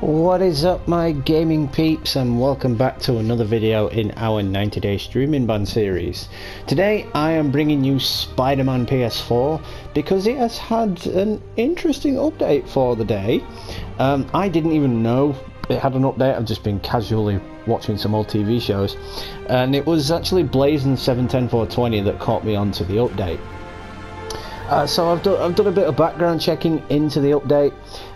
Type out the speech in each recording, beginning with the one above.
What is up, my gaming peeps, and welcome back to another video in our 90-day streaming ban series. Today I am bringing you Spider-Man PS4 because it has had an interesting update for the day. I didn't even know it had an update. I've just been casually watching some old TV shows, and it was actually Blazing 710-420 that caught me onto the update. So I've done a bit of background checking into the update.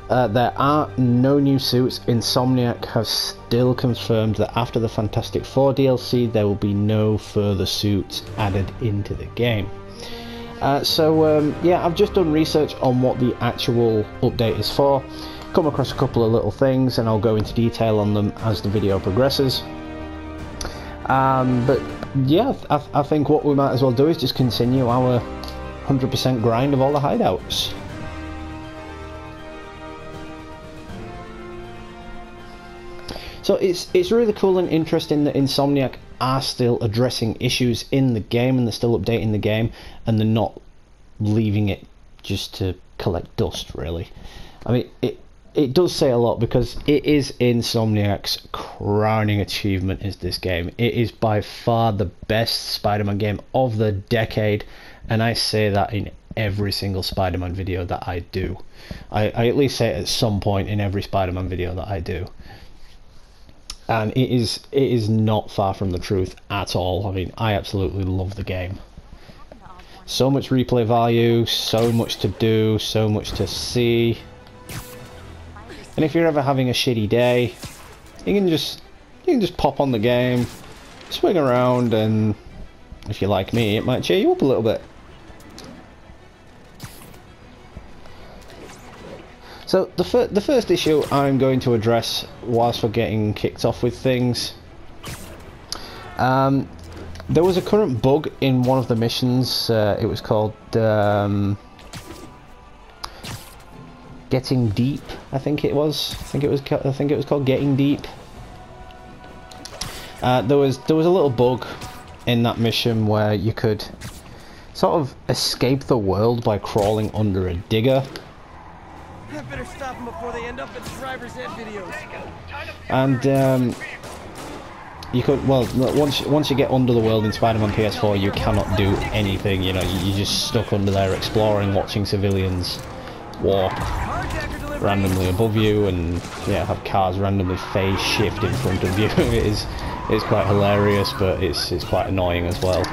There are no new suits. Insomniac have still confirmed that after the Fantastic Four DLC there will be no further suits added into the game. Yeah, I've just done research on what the actual update is for, come across a couple of little things, and I'll go into detail on them as the video progresses. But yeah, I think what we might as well do is just continue our 100% grind of all the hideouts. So it's really cool and interesting that Insomniac are still addressing issues in the game, and they're still updating the game, and they're not leaving it just to collect dust, really. I mean, it does say a lot, because it is Insomniac's crowning achievement is this game. It is by far the best Spider-Man game of the decade, and I say that in every single Spider-Man video that I do. I at least say it at some point in every Spider-Man video that I do. And it is not far from the truth at all. I mean, I absolutely love the game. So much replay value, so much to do, so much to see. And if you're ever having a shitty day, you can just pop on the game, swing around, and if you're like me, it might cheer you up a little bit. So the first issue I'm going to address whilst we're getting kicked off with things. There was a current bug in one of the missions. It was called Getting Deep. I think it was called Getting Deep. There was a little bug in that mission where you could sort of escape the world by crawling under a digger. I better stop them before they end up in driver's ed videos. And you could, well, once you get under the world in Spider-Man PS4, you cannot do anything. You know, you're just stuck under there exploring, watching civilians walk randomly above you, and yeah, have cars randomly phase shift in front of you. It's quite hilarious, but it's quite annoying as well.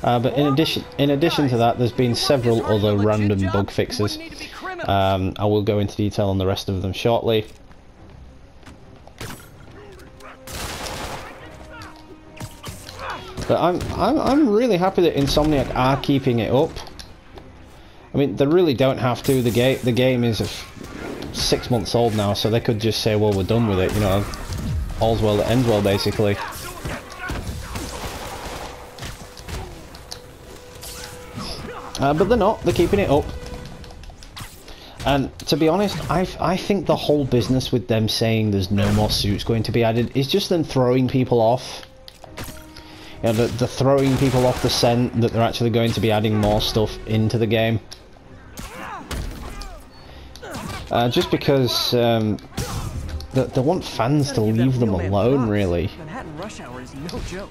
But in addition to that, there's been several other random bug fixes. I will go into detail on the rest of them shortly. But I'm really happy that Insomniac are keeping it up. I mean, they really don't have to. The game is 6 months old now, so they could just say, well, we're done with it. You know, all's well that ends well, basically. But they're not. They're keeping it up. And to be honest, I think the whole business with them saying there's no more suits going to be added is just them throwing people off. You know, they're throwing people off the scent that they're actually going to be adding more stuff into the game. Just because they want fans to leave them alone, really. Manhattan rush hour is no joke.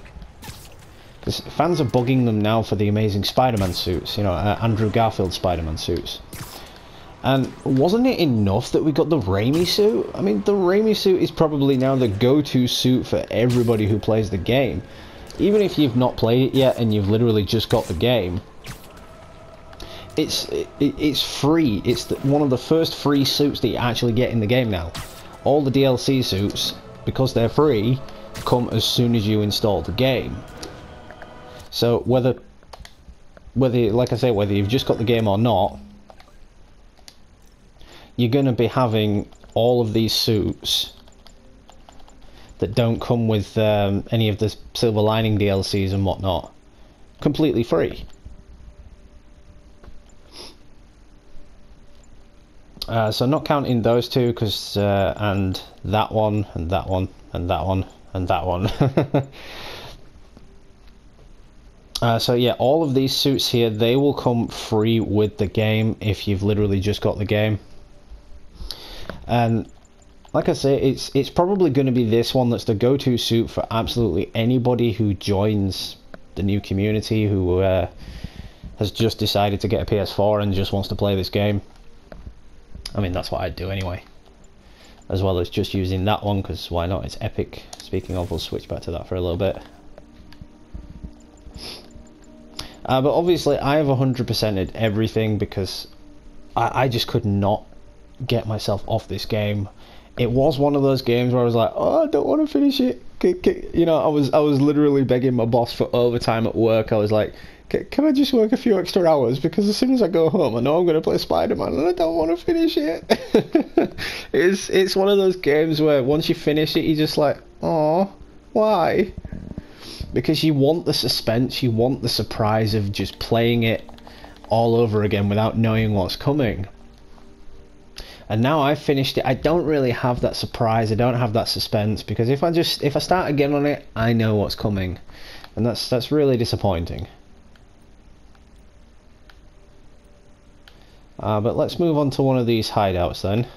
Because fans are bugging them now for the Amazing Spider-Man suits, you know, Andrew Garfield Spider-Man suits. And wasn't it enough that we got the Raimi Suit? I mean, the Raimi Suit is probably now the go-to suit for everybody who plays the game. Even if you've not played it yet and you've literally just got the game, it's free. It's one of the first free suits that you actually get in the game now. All the DLC suits, because they're free, come as soon as you install the game. So whether like I say, whether you've just got the game or not, you're going to be having all of these suits that don't come with any of the Silver Lining DLCs and whatnot, completely free. So not counting those two, because and that one, and that one, and that one, and that one. So yeah, all of these suits here, they will come free with the game if you've literally just got the game. And like I say, it's probably going to be this one that's the go-to suit for absolutely anybody who joins the new community, who has just decided to get a PS4 and just wants to play this game. I mean, that's what I'd do anyway. As well as just using that one, because why not? It's epic. Speaking of, we'll switch back to that for a little bit. But obviously, I have 100%ed everything because I just could not get myself off this game. It was one of those games where I was like, oh, I don't want to finish it. You know, I was literally begging my boss for overtime at work. I was like, can I just work a few extra hours? Because as soon as I go home, I know I'm going to play Spider-Man and I don't want to finish it. It's one of those games where once you finish it, you're just like, oh, why? Because you want the suspense, you want the surprise of just playing it all over again without knowing what's coming. And now I've finished it, I don't really have that surprise, I don't have that suspense, because if I start again on it, I know what's coming. And that's really disappointing. But let's move on to one of these hideouts then.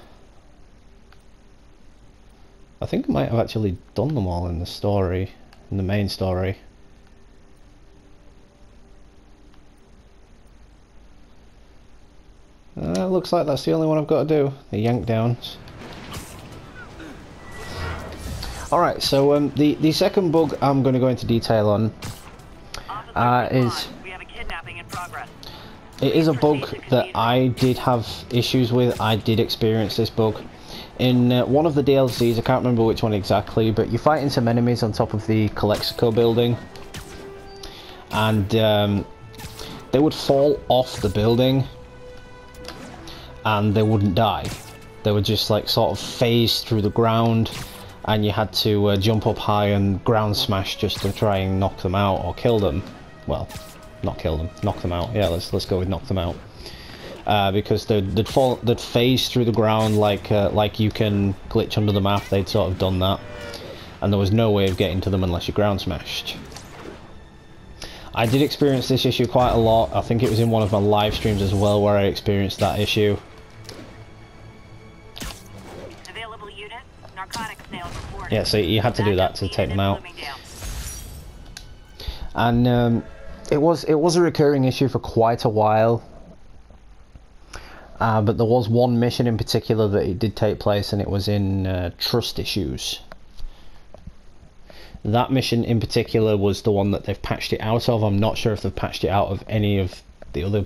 I think I might have actually done them all in the story, in the main story. Looks like that's the only one I've got to do, the yank downs. Alright, so the second bug I'm going to go into detail on is... We have a kidnapping in progress. It is a bug that I did have issues with. I did experience this bug. In one of the DLCs, I can't remember which one exactly, but you're fighting some enemies on top of the Calexico building. And they would fall off the building and they wouldn't die. They would just like sort of phase through the ground, and you had to jump up high and ground smash just to try and knock them out or kill them. Well, not kill them, knock them out. Yeah, let's go with knock them out. Because they'd phase through the ground like you can glitch under the map. They'd sort of done that, and there was no way of getting to them unless you ground smashed. I did experience this issue quite a lot. I think it was in one of my live streams as well where I experienced that issue. Available units, narcotics sales reported. Yeah, so you had to do that to take them out. And it was a recurring issue for quite a while. But there was one mission in particular that it did take place, and it was in trust issues. That mission in particular was the one that they've patched it out of. I'm not sure if they've patched it out of any of the other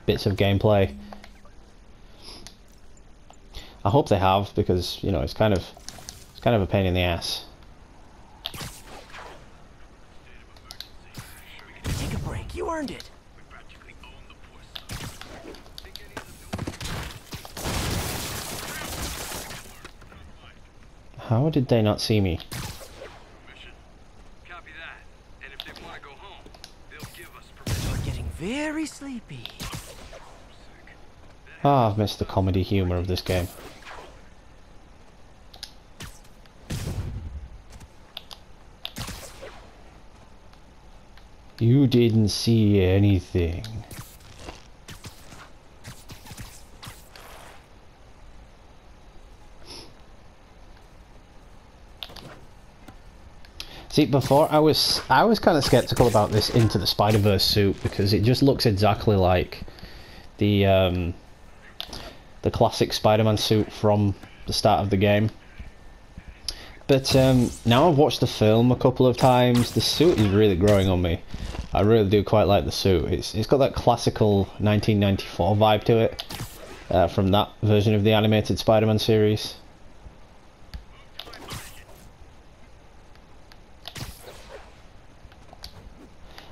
bits of gameplay. I hope they have, because you know it's kind of a pain in the ass. Take a break. You earned it. How did they not see me? Copy that. And if they want to go home, they'll give us permission. You're getting very sleepy. Ah, I've missed the comedy humour of this game. You didn't see anything. See, before I was kind of skeptical about this Into the Spider-Verse suit, because it just looks exactly like the classic Spider-Man suit from the start of the game. But now I've watched the film a couple of times, the suit is really growing on me. I really do quite like the suit. It's got that classical 1994 vibe to it from that version of the animated Spider-Man series.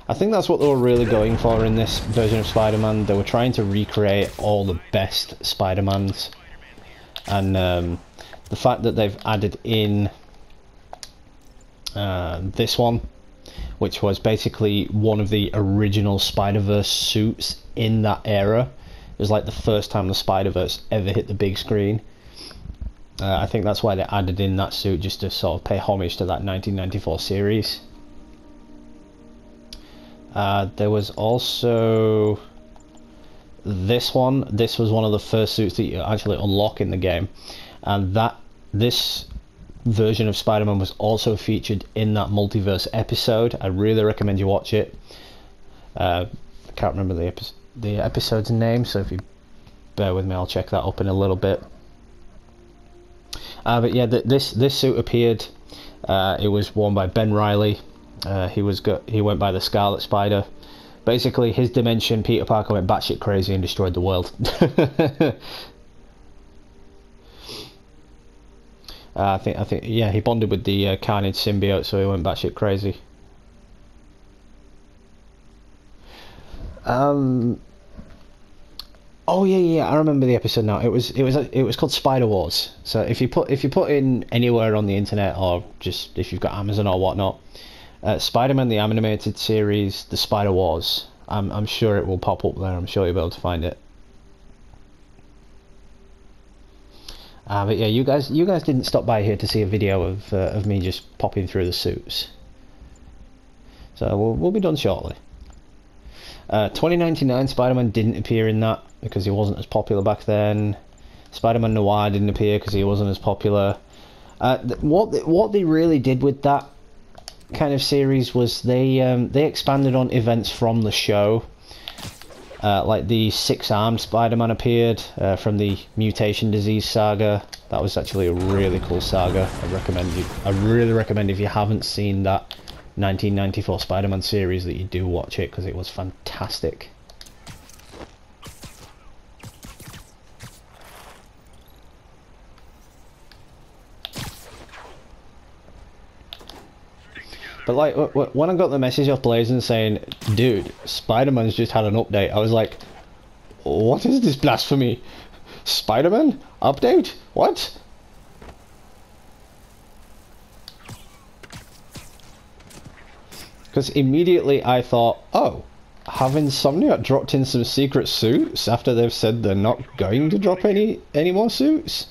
I think that's what they were really going for in this version of Spider-Man. They were trying to recreate all the best Spider-Mans, and the fact that they've added in this one, which was basically one of the original Spider-Verse suits in that era. It was like the first time the Spider-Verse ever hit the big screen. I think that's why they added in that suit, just to sort of pay homage to that 1994 series. There was also this one. This was one of the first suits that you actually unlock in the game, and this version of Spider-Man was also featured in that multiverse episode. I really recommend you watch it. I can't remember the episode's name, so if you bear with me, I'll check that up in a little bit. But yeah, this suit appeared. It was worn by Ben Reilly. He went by the Scarlet Spider. Basically, his dimension, Peter Parker went batshit crazy and destroyed the world. I think, yeah, he bonded with the Carnage symbiote, so he went batshit crazy. Oh yeah, I remember the episode now. It was called Spider Wars. So if you put in anywhere on the internet, or just if you've got Amazon or whatnot, Spider-Man the animated series, the Spider Wars. I'm sure it will pop up there. I'm sure you'll be able to find it. But yeah, you guys didn't stop by here to see a video of me just popping through the suits. So we'll be done shortly. 2099 Spider-Man didn't appear in that because he wasn't as popular back then. Spider-Man Noir didn't appear because he wasn't as popular. What they really did with that kind of series was they expanded on events from the show. Like the six-armed Spider-Man appeared from the mutation disease saga. That was actually a really cool saga. I really recommend if you haven't seen that 1994 Spider-Man series that you do watch it, because it was fantastic. But like when I got the message off Blazing saying, dude, Spider-Man's just had an update, I was like, what is this blasphemy? Spider-Man? Update? What? Because immediately I thought, oh, have Insomniac dropped in some secret suits after they've said they're not going to drop any more suits?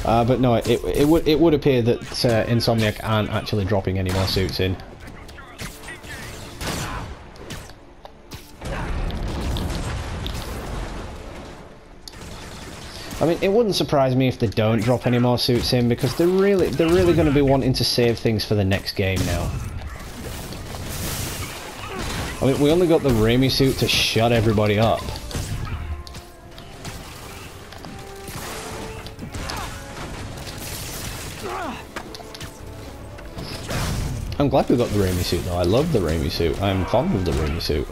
But no, it would appear that Insomniac aren't actually dropping any more suits in. I mean, it wouldn't surprise me if they don't drop any more suits in, because they're really going to be wanting to save things for the next game now. I mean, we only got the Raimi suit to shut everybody up. I'm glad we got the Raimi suit though. I love the Raimi suit. I'm fond of the Raimi suit.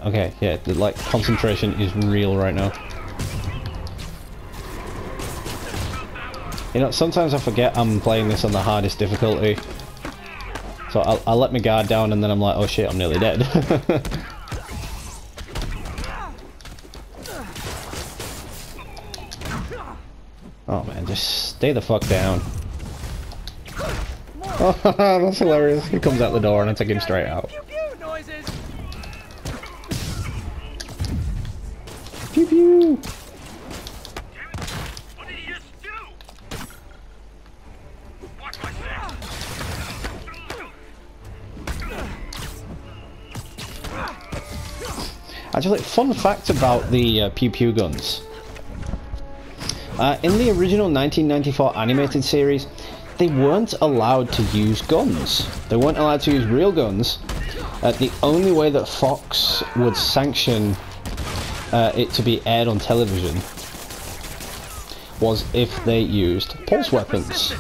Okay, yeah, the like concentration is real right now. You know, sometimes I forget I'm playing this on the hardest difficulty. So I'll let my guard down and then I'm like, oh shit, I'm nearly dead. Oh man, just stay the fuck down. Oh, that's hilarious. He comes out the door and I take him straight out. Pew pew! What did he just do? Watch my step. Actually, fun fact about the pew pew guns. In the original 1994 animated series, they weren't allowed to use guns. They weren't allowed to use real guns. The only way that Fox would sanction it to be aired on television was if they used pulse weapons.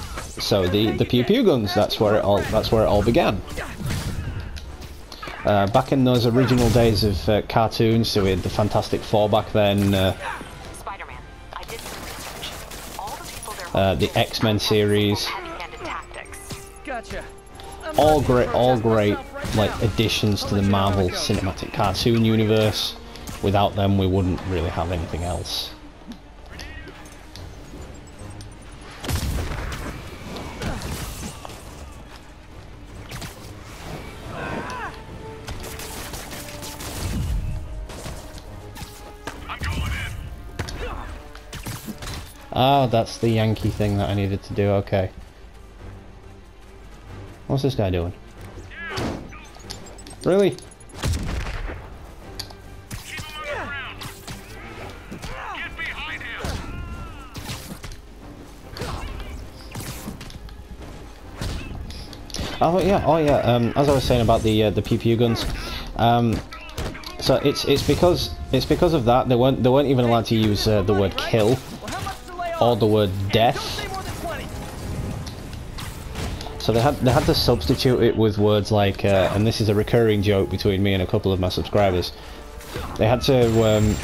So the pew pew guns, that's where it all began. Back in those original days of cartoons, so we had the Fantastic Four back then, Spider-Man, I did some research. All the people they're the X-Men series, heavy-handed tactics. Gotcha. all great like additions to the Marvel Cinematic Cartoon universe. Without them, we wouldn't really have anything else. Ah, that's the Yankee thing that I needed to do, okay. What's this guy doing? Really? Keep him on the ground. Get behind him. Oh yeah. As I was saying about the PPU guns, so it's because of that they weren't even allowed to use the word kill or the word death. So they had to substitute it with words like, and this is a recurring joke between me and a couple of my subscribers. They had to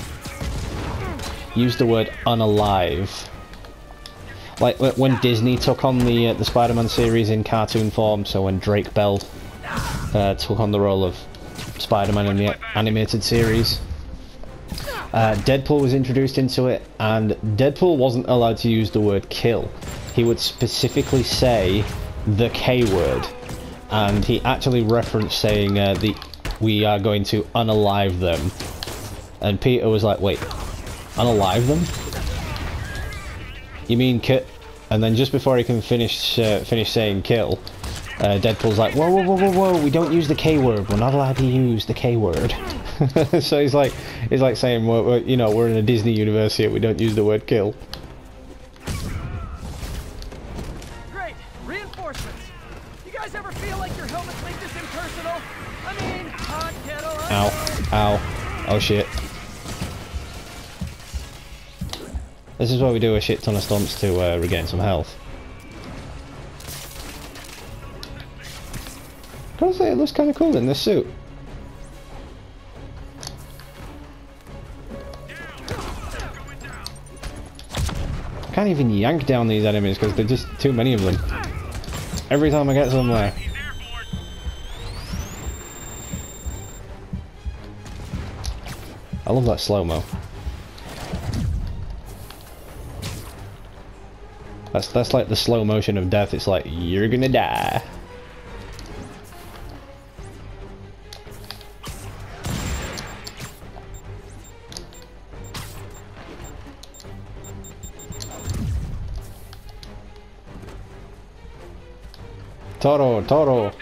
use the word unalive. Like when Disney took on the Spider-Man series in cartoon form, so when Drake Bell took on the role of Spider-Man in the animated series, Deadpool was introduced into it, and Deadpool wasn't allowed to use the word kill. He would specifically say the K word, and he actually referenced saying we are going to unalive them, and Peter was like, wait, unalive them? You mean kill? And then just before he can finish saying kill, Deadpool's like, whoa, we don't use the K word. We're not allowed to use the K word. So he's like saying, we're in a Disney universe here. We don't use the word kill. Great reinforcements. You guys ever feel like your helmets make this impersonal? I mean, hot kettle. Ow! Oh shit! This is where we do a shit ton of stunts to regain some health. Gotta say, it looks kind of cool in this suit. I can't even yank down these enemies because there's just too many of them. Every time I get somewhere. I love that slow-mo. That's like the slow motion of death. It's like, you're gonna die. Toro.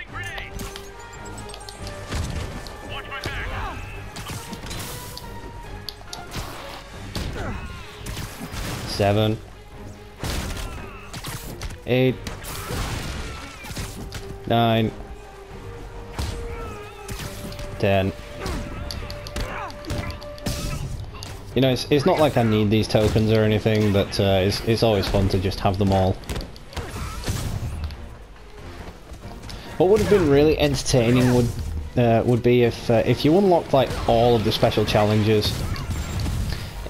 Seven. 8, 9, 10. You know, it's not like I need these tokens or anything, but it's always fun to just have them all. What would have been really entertaining would be if you unlocked like all of the special challenges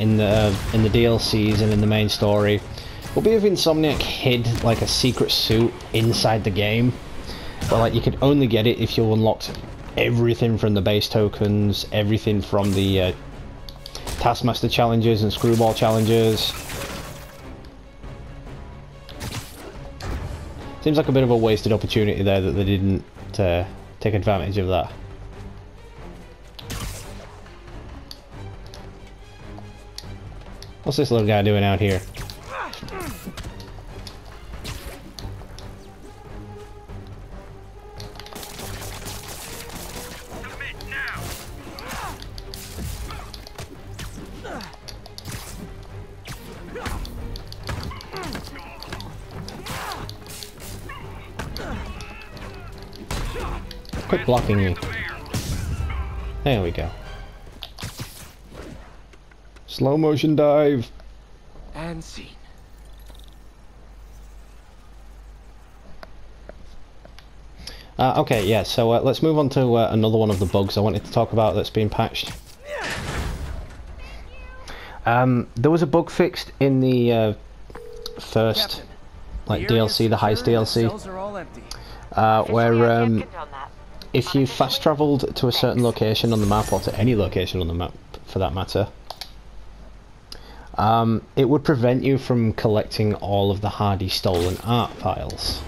in the DLCs and in the main story. Would be if Insomniac hid like a secret suit inside the game, but like you could only get it if you unlocked everything from the base tokens, everything from the Taskmaster Challenges and Screwball Challenges. Seems like a bit of a wasted opportunity there that they didn't take advantage of that. What's this little guy doing out here? Quit blocking me. There we go. Slow motion dive. And scene. Okay, yeah, so let's move on to another one of the bugs I wanted to talk about that's been patched. There was a bug fixed in the first DLC, the heist DLC, where if you fast travelled to a certain location on the map, or to any location on the map for that matter, it would prevent you from collecting all of the Hardy stolen art files.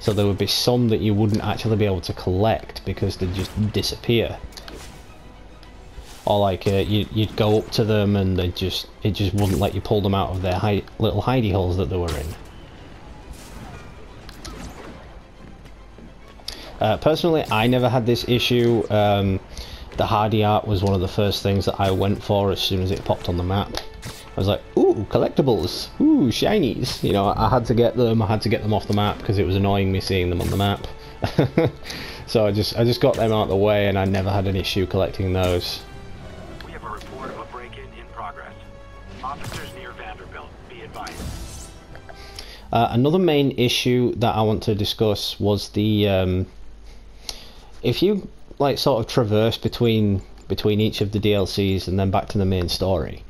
So there would be some that you wouldn't actually be able to collect because they'd just disappear. or like you'd go up to them and it just wouldn't let you pull them out of their little hidey holes that they were in. Personally, I never had this issue. The hardy art was one of the first things that I went for as soon as it popped on the map. I was like, ooh, collectibles, ooh, shinies. You know, I had to get them. I had to get them off the map because it was annoying me seeing them on the map. So I just got them out of the way, and I never had an issue collecting those. We have a report of a break-in in progress. Officers near Vanderbilt, be advised. Another main issue that I want to discuss was the if you like sort of traverse between each of the DLCs and then back to the main story.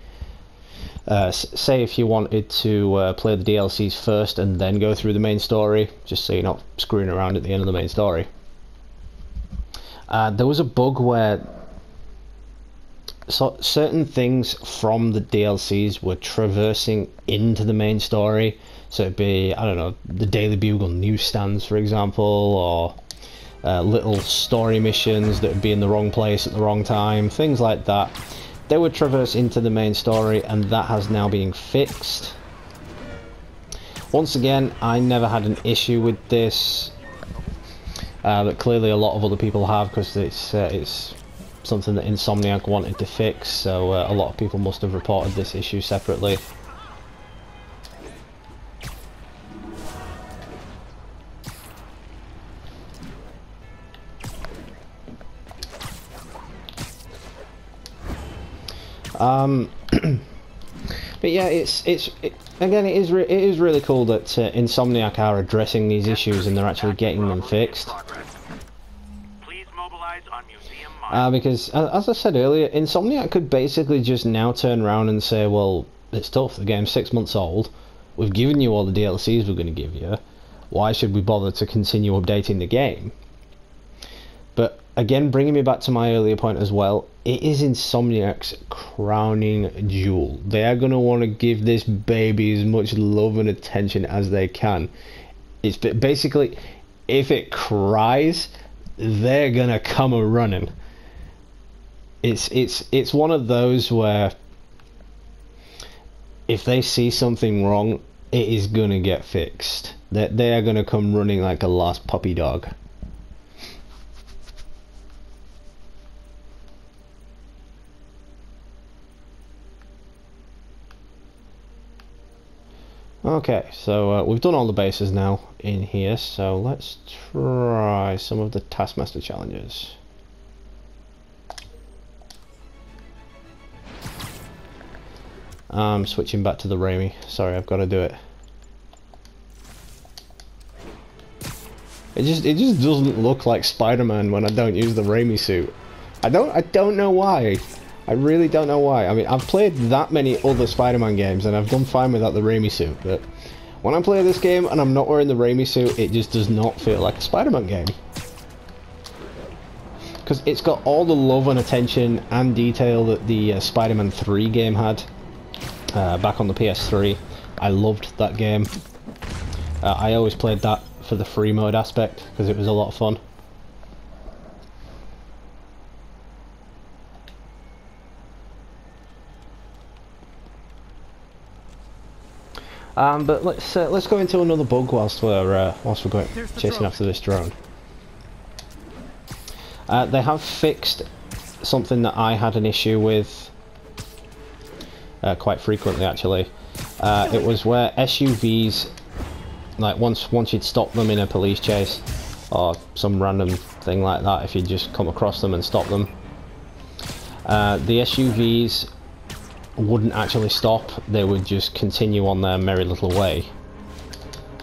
Say if you wanted to play the DLCs first and then go through the main story, just so you're not screwing around at the end of the main story. There was a bug where certain things from the DLCs were traversing into the main story. So it'd be, I don't know, the Daily Bugle newsstands, for example, or little story missions that would be in the wrong place at the wrong time, things like that. They would traverse into the main story, and that has now been fixed. Once again, I never had an issue with this, but clearly a lot of other people have, because it's something that Insomniac wanted to fix, so a lot of people must have reported this issue separately. But yeah, again, it is really cool that Insomniac are addressing these issues and they're actually getting them fixed. Please mobilize on museum because as I said earlier, Insomniac could basically just now turn around and say, well, it's tough, the game's 6 months old, we've given you all the DLCs we're going to give you, why should we bother to continue updating the game? But again, bringing me back to my earlier point as well, it is Insomniac's crowning jewel. They are going to want to give this baby as much love and attention as they can. It's basically, if it cries, they're going to come a running. It's one of those where if they see something wrong, it is going to get fixed. They are going to come running like a lost puppy dog. Okay, so we've done all the bases now in here, so let's try some of the Taskmaster Challenges. I'm switching back to the Raimi. Sorry, I've got to do it. It just doesn't look like Spider-Man when I don't use the Raimi suit. I don't know why. I really don't know why. I mean, I've played that many other Spider-Man games and I've done fine without the Raimi suit, but when I play this game and I'm not wearing the Raimi suit, it just does not feel like a Spider-Man game. Because it's got all the love and attention and detail that the Spider-Man 3 game had back on the PS3. I loved that game. I always played that for the free mode aspect because it was a lot of fun. But let's go into another bug whilst we're going chasing after this drone. They have fixed something that I had an issue with quite frequently, actually. It was where SUVs, like once you'd stop them in a police chase or some random thing like that, if you just come across them and stop them, the SUVs wouldn't actually stop, they would just continue on their merry little way.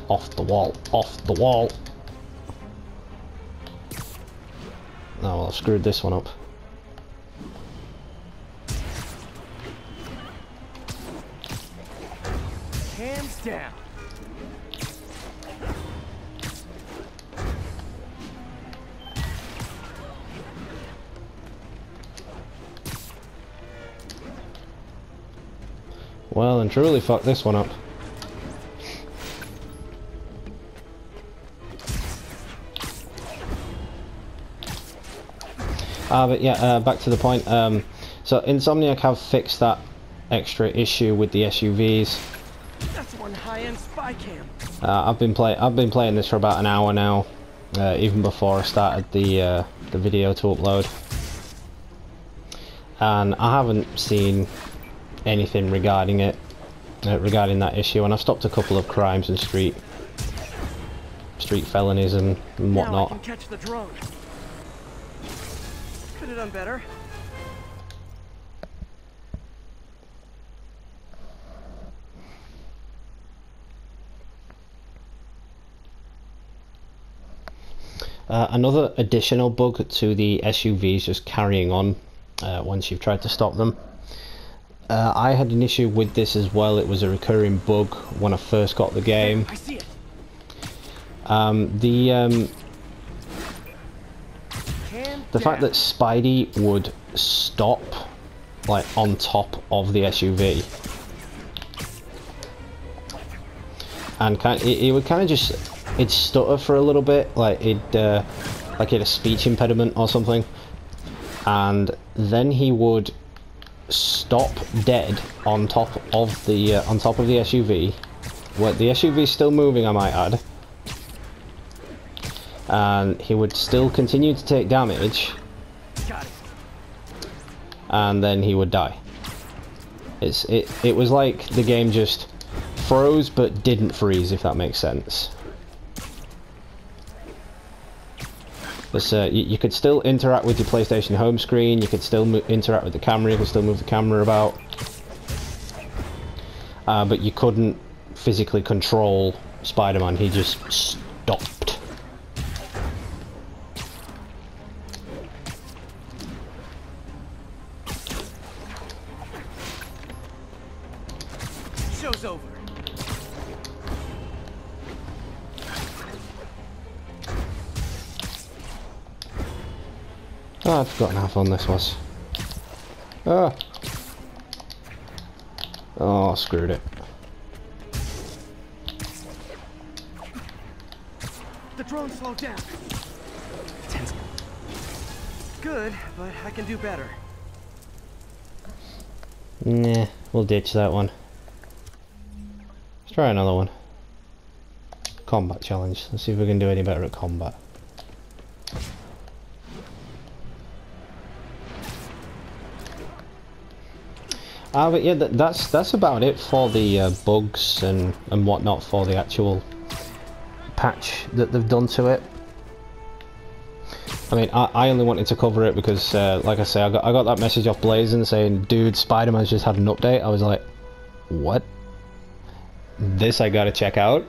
Off the wall, off the wall. Oh well, I've screwed this one up. Hands down. Well and truly fucked this one up. But yeah, back to the point. So Insomniac have fixed that extra issue with the SUVs. That's one high-end spy cam. I've been playing this for about an hour now, even before I started the video to upload, and I haven't seen anything regarding it, regarding that issue. And I've stopped a couple of crimes and street felonies and whatnot. Now I can catch the drone. Could have done better. Another additional bug to the SUVs just carrying on once you've tried to stop them. I had an issue with this as well. It was a recurring bug when I first got the game. I see it. The fact that Spidey would stop like on top of the SUV, and it would kind of just, it'd stutter for a little bit, like it had a speech impediment or something, and then he would stop dead on top of the SUV, where the SUV is still moving, I might add, and he would still continue to take damage, Got it. and then he would die. It was like the game just froze but didn't freeze, if that makes sense. You could still interact with your PlayStation home screen, you could still interact with the camera, you could still move the camera about, but you couldn't physically control Spider-Man. He just stopped. Show's over. Oh, I've forgotten how fun this was. Ah. Oh, screwed it. The drone slowed down. Good, but I can do better. Nah, we'll ditch that one. Let's try another one. Combat challenge. Let's see if we can do any better at combat. But yeah, that's about it for the bugs and whatnot for the actual patch that they've done to it. I mean, I only wanted to cover it because, like I say, I got that message off Blazing saying, "Dude, Spider-Man's just had an update." I was like, "What? This I gotta check out."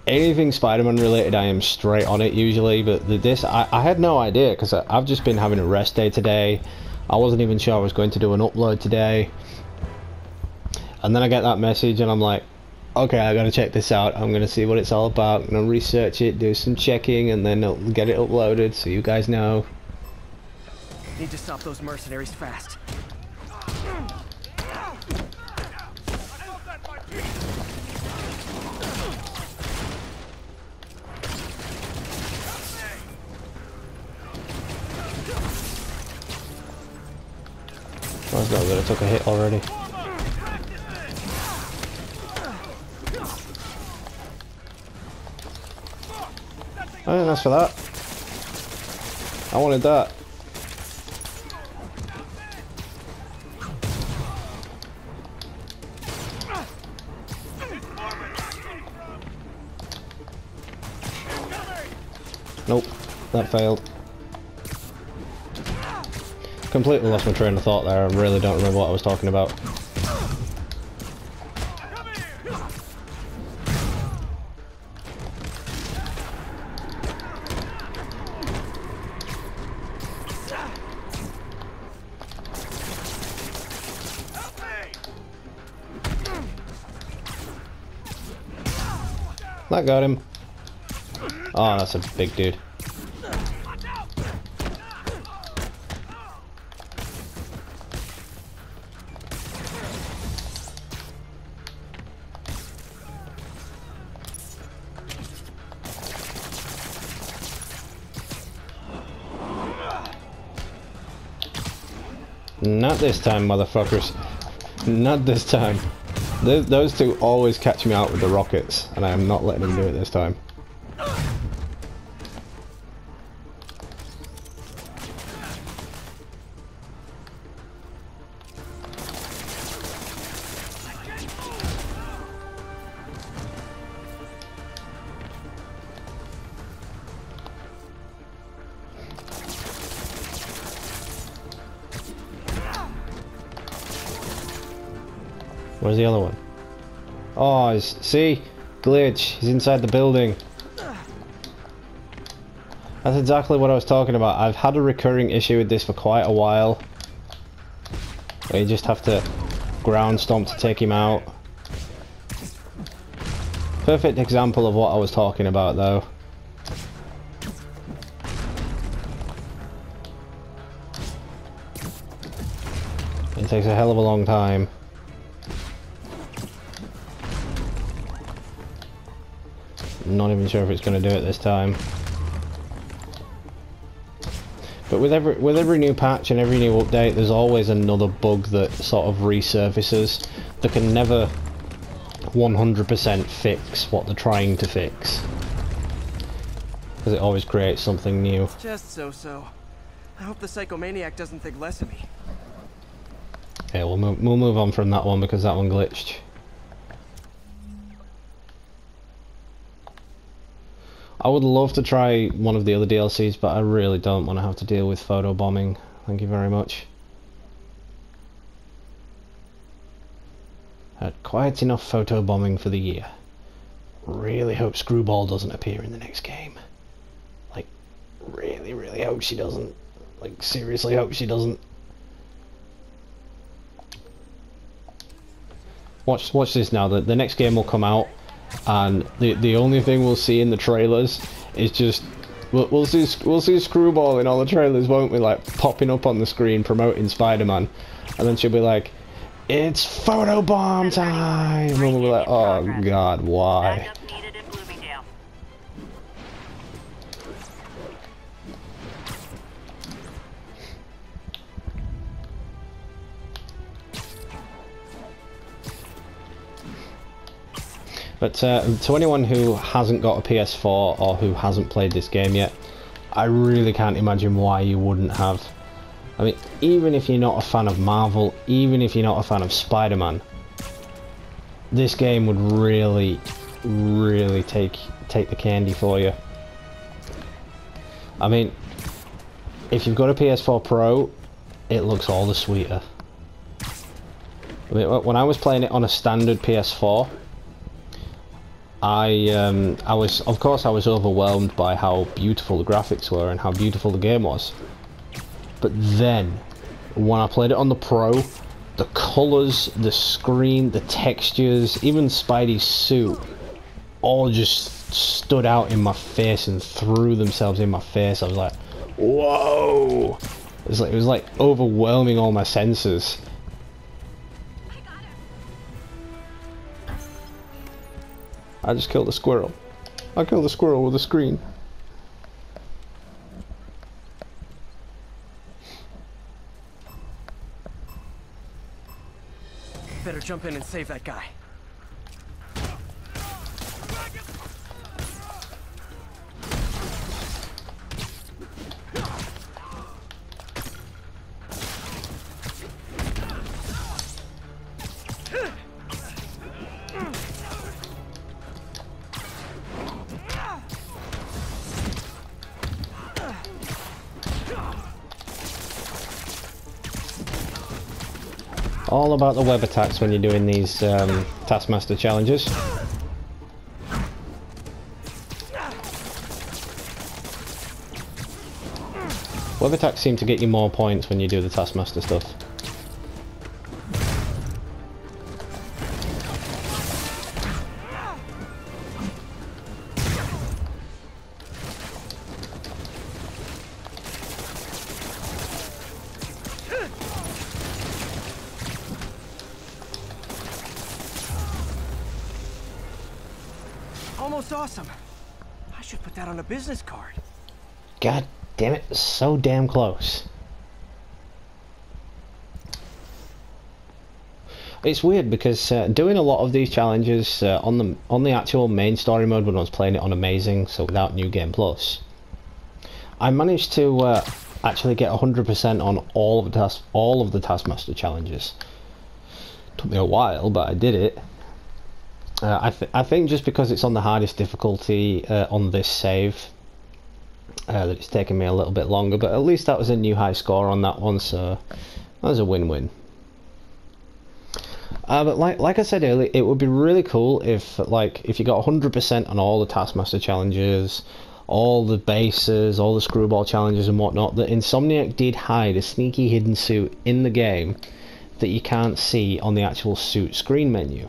Anything Spider-Man related, I am straight on it usually, but this I had no idea because I've just been having a rest day today. I wasn't even sure I was going to do an upload today, and then I get that message and I'm like, okay, I gotta check this out. I'm gonna see what it's all about. I'm gonna research it, do some checking, and then I'll get it uploaded so you guys know. Need to stop those mercenaries fast. Oh, it's not good. I took a hit already. I didn't ask for that. I wanted that. Nope, that failed. Completely lost my train of thought there. I really don't remember what I was talking about. That got him. Oh, that's a big dude. Not this time, motherfuckers. Not this time. Those two always catch me out with the rockets, and I am not letting them do it this time. Where's the other one? Oh, see? Glitch. He's inside the building. That's exactly what I was talking about. I've had a recurring issue with this for quite a while. Where you just have to ground stomp to take him out. Perfect example of what I was talking about, though. It takes a hell of a long time. Not even sure if it's going to do it this time. But with every new patch and every new update, there's always another bug that sort of resurfaces that can never 100% fix what they're trying to fix. Because it always creates something new. Just so-so. I hope the psychomaniac doesn't think less of me. Yeah, we'll move on from that one because that one glitched. I would love to try one of the other DLCs, but I really don't want to have to deal with photo bombing. Thank you very much. Had quite enough photo bombing for the year. Really hope Screwball doesn't appear in the next game. Like, really, really hope she doesn't. Like, seriously hope she doesn't. Watch this now. The next game will come out. And the only thing we'll see in the trailers is just we'll see Screwball in all the trailers, won't we? Like popping up on the screen promoting Spider-Man, and then she'll be like, "It's photobomb time!" And we'll be like, "Oh God, why?" But to anyone who hasn't got a ps4 or who hasn't played this game yet, I really can't imagine why you wouldn't have. I mean, even if you're not a fan of Marvel, even if you're not a fan of Spider-Man, this game would really, really take the candy for you. I mean, if you've got a PS4 Pro, it looks all the sweeter. I mean, when I was playing it on a standard PS4, I was overwhelmed by how beautiful the graphics were and how beautiful the game was. But then, when I played it on the Pro, the colours, the screen, the textures, even Spidey's suit, all just stood out in my face and threw themselves in my face. I was like, whoa! It was like overwhelming all my senses. I just killed a squirrel. I killed a squirrel with a screen. Better jump in and save that guy. All about the web attacks when you're doing these Taskmaster challenges. Web attacks seem to get you more points when you do the Taskmaster stuff. Almost awesome. I should put that on a business card. God damn it, so damn close. It's weird because doing a lot of these challenges on the actual main story mode when I was playing it on Amazing, so without New Game Plus, I managed to actually get 100% on all of the Taskmaster challenges. Took me a while, but I did it. I think just because it's on the hardest difficulty on this save, that it's taken me a little bit longer, but at least that was a new high score on that one, so that was a win-win. But like I said earlier, it would be really cool if you got 100% on all the Taskmaster challenges, all the bases, all the screwball challenges and whatnot, that Insomniac did hide a sneaky hidden suit in the game that you can't see on the actual suit screen menu.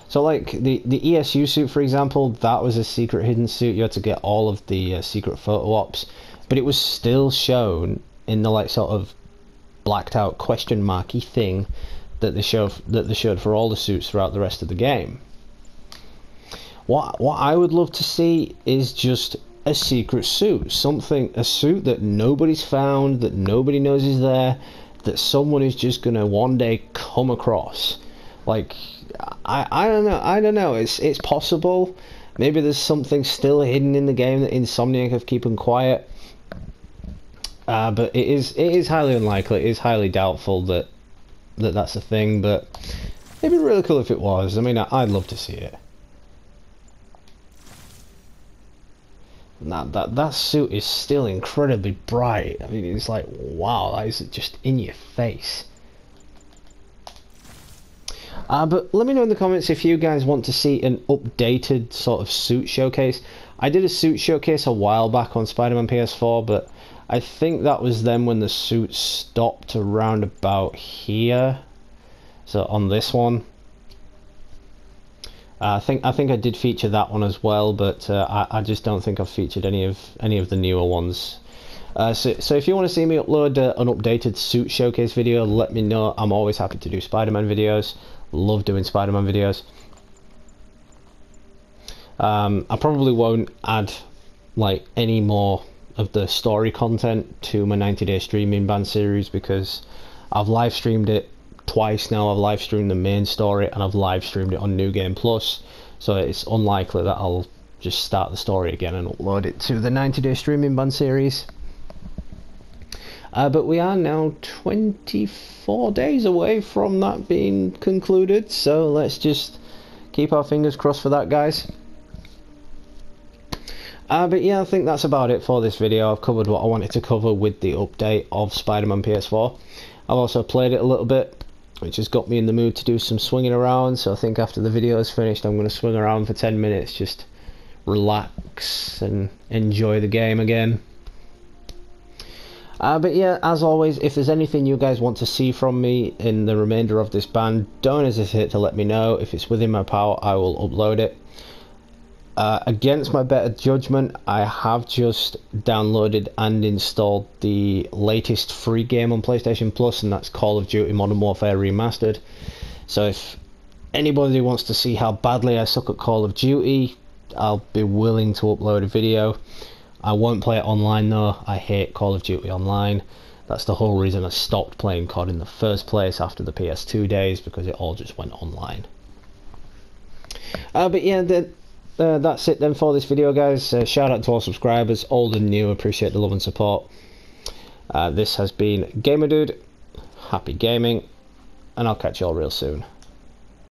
So like the ESU suit, for example, that was a secret hidden suit. You had to get all of the secret photo ops, but it was still shown in the like sort of blacked out question marky thing that they showed for all the suits throughout the rest of the game. What I would love to see is just a secret suit, a suit that nobody's found, that nobody knows is there, that someone is just gonna one day come across. Like I don't know. It's possible. Maybe there's something still hidden in the game that Insomniac have keeping quiet. But it is highly unlikely. It is highly doubtful that that's a thing. But it'd be really cool if it was. I mean, I'd love to see it. That suit is still incredibly bright. I mean, it's like, wow, that is just in your face. But let me know in the comments if you guys want to see an updated sort of suit showcase. I did a suit showcase a while back on Spider-Man PS4, but I think that was then when the suit stopped around about here. So on this one, I think I did feature that one as well, but I just don't think I've featured any of the newer ones. So if you want to see me upload an updated suit showcase video, let me know. I'm always happy to do Spider-Man videos. Love doing Spider-Man videos. I probably won't add like any more of the story content to my 90-day streaming ban series because I've live streamed it twice now. I've live streamed the main story and I've live streamed it on New Game Plus, so it's unlikely that I'll just start the story again and upload it to the 90-day streaming ban series. But we are now 24 days away from that being concluded, so let's just keep our fingers crossed for that, guys. But yeah, I think that's about it for this video. I've covered what I wanted to cover with the update of Spider-Man PS4. I've also played it a little bit, which has got me in the mood to do some swinging around, so I think after the video is finished I'm going to swing around for 10 minutes, just relax and enjoy the game again. But yeah, as always, if there's anything you guys want to see from me in the remainder of this ban, don't hesitate to let me know. If it's within my power, I will upload it. Against my better judgment, I have just downloaded and installed the latest free game on PlayStation Plus, and that's Call of Duty Modern Warfare Remastered. So if anybody wants to see how badly I suck at Call of Duty, I'll be willing to upload a video. I won't play it online though. I hate Call of Duty Online. That's the whole reason I stopped playing COD in the first place after the PS2 days, because it all just went online. But yeah, that's it then for this video, guys. Shout out to all subscribers, old and new. Appreciate the love and support. This has been Gamer Dude. Happy gaming, and I'll catch you all real soon.